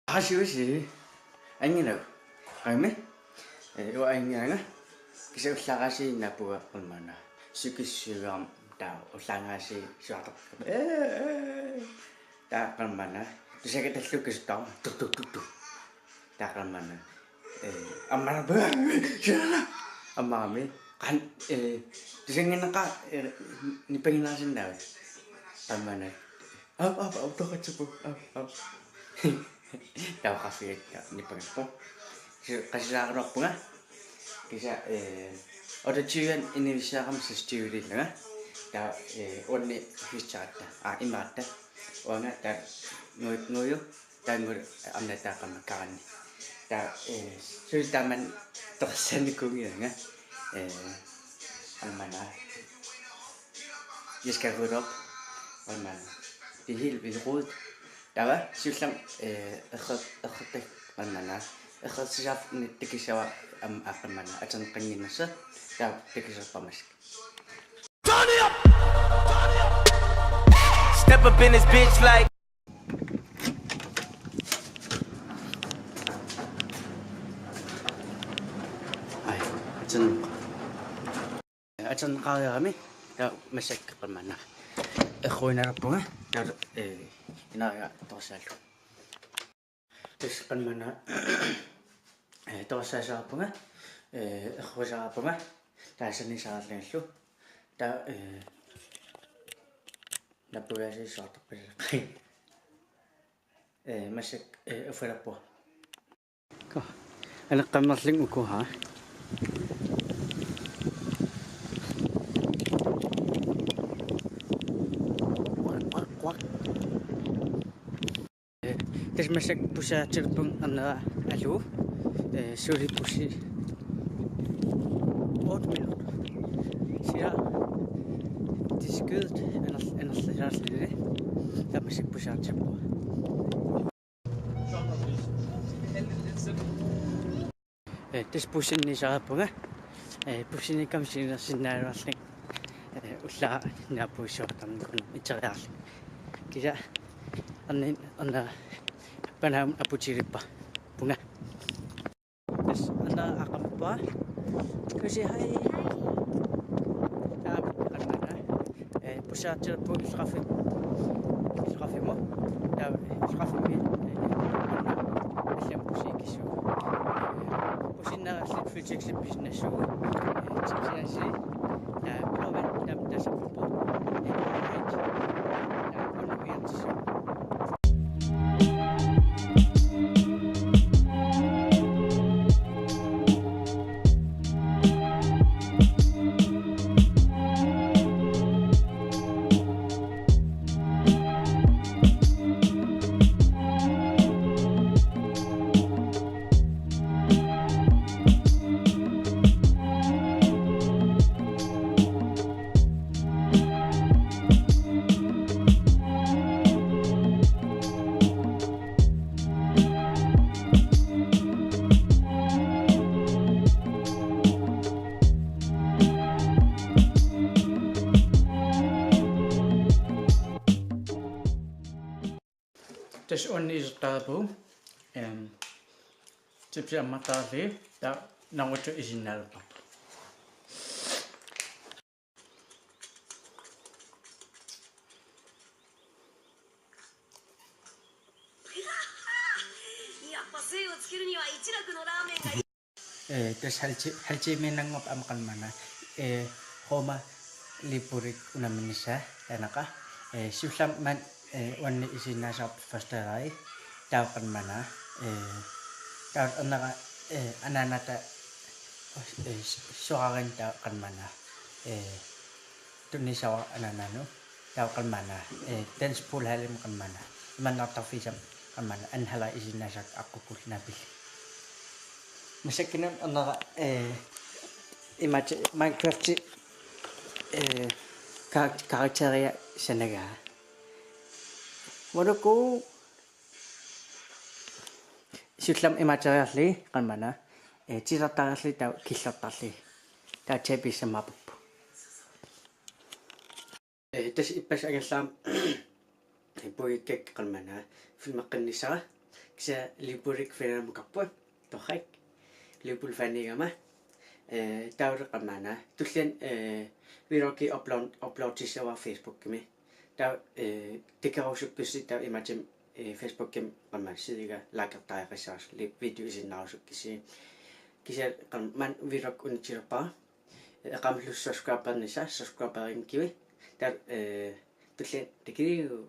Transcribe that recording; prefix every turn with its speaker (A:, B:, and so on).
A: Asiusi angina qame uainganga kisa ullaqasi napua qulmana sukissugaam taa ullangasi suarta taa qulmana tisakatallukis taa tu taa qulmana amara shana amami kan tisanginaka nipanginasindaw qulmana apa utokatsupu apa tahu kafe ni pengepung kasih aku punga bisa ada cuan ini bisa kamu sesuai dengan tahu oni bisa imata orang tak ngoyo dan anda tak akan makan tahu sudah man tersen di kungi dengan mana just kayak mana dihil bilrud tahu sulam akhitek mana akhirnya tikisah apa mana acan kengin nasa tahu tikisah pamas.
B: Step up in this bitch like.
A: Ay, acan kaya kami tahu masuk ke mana? Aku nak apa? Tahu Inaya tosal. Terus kan mana tosal apa nga? Ako sa apa nga? Tasan ni sa atin lo. Ta napuya si sa to pero masik fuera po. Ko. Anak kamasling uko ha. Terus masuk pusat cerpung anak alu, suri pusi, minut. Sia, diskud, enas sejarah sendiri, tapi masuk pusat cerpung. Terus pusin ni siapa pun pusin ni kami sinar asing, ulah ni apa usaha tan kun icara. Kita, anda panaham apu ciripa bunga terus anda akan apa kasi hai tabi karena pusat cerpu iskafi mo tabi iskafi mi asyam pusi kisu pusin na sit fijik business so kasi na proven tam dasa po Terus on is tabu, tipsnya mata le, tak nawat tu izinal pa. Terus halci menangop amkan mana, homa lipurik unaminisa, tanaka, susam man wani isina sa pastarai tahu kan mana tahu anak ananata soalan tahu kan mana tunisa ananano tahu kan mana dan 10 halim kan mana mana tahu fisam kan mana anhala isina sa aku pun nabil masakinan anak image Minecraft karakternya senaga Waduh Islam imajarasli kan mana ciratarasli tahu kisahtarasli tahu cepi sama apa terus ipas agasam ibu ikek kan mana film makan nisa kisa lipurik fenam kappo tohak lipul fanigama tawr qamana tullen viroki upload tissawa Facebook kimi taw tikarusukkussi taw imatim Facebook kim qamma sidiga laaqertaaqissaas li video isinnarusukkisi kisa qamman virok unichirpa qamlus subscribe nisa subscribe kiwi taw tullen tikiriu